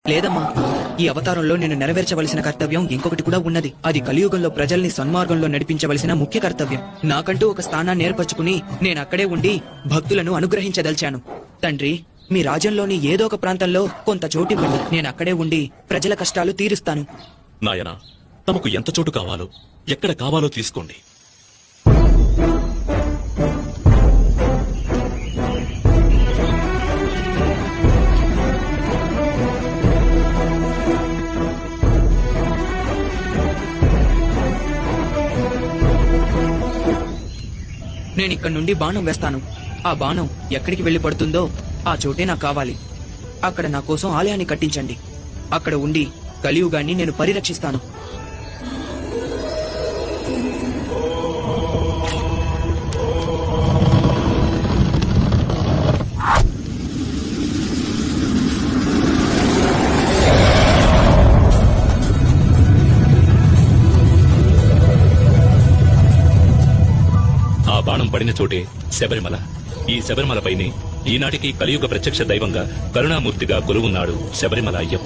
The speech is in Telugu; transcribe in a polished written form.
లేదమ్మా, ఈ అవతారంలో నేను నెరవేర్చవలసిన కర్తవ్యం ఇంకొకటి కూడా ఉన్నది. అది కలియుగంలో ప్రజల్ని సన్మార్గంలో నడిపించవలసిన ముఖ్య కర్తవ్యం. నాకంటూ ఒక స్థానాన్ని ఏర్పరచుకుని నేనక్కడే ఉండి భక్తులను అనుగ్రహించదలిచాను. తండ్రి, మీ రాజ్యంలోని ఏదో ఒక ప్రాంతంలో కొంత చోటివ్వండి. నేనక్కడే ఉండి ప్రజల కష్టాలు తీరుస్తాను. నాయనా, తమకు ఎంత చోటు కావాలో, ఎక్కడ కావాలో తీసుకోండి. నేనిక్కడి నుండి బాణం వేస్తాను. ఆ బాణం ఎక్కడికి వెళ్లి పడుతుందో ఆ చోటే నాకు కావాలి. అక్కడ నా కోసం ఆలయాన్ని కట్టించండి. అక్కడ ఉండి కలియుగాన్ని నేను పరిరక్షిస్తాను. ఆ బాణం పడిన చోటే శబరిమల. ఈ శబరిమల పైనే ఈనాటికి కలియుగ ప్రత్యక్ష దైవంగా కరుణామూర్తిగా కొలువున్నాడు శబరిమల అయ్యప్ప.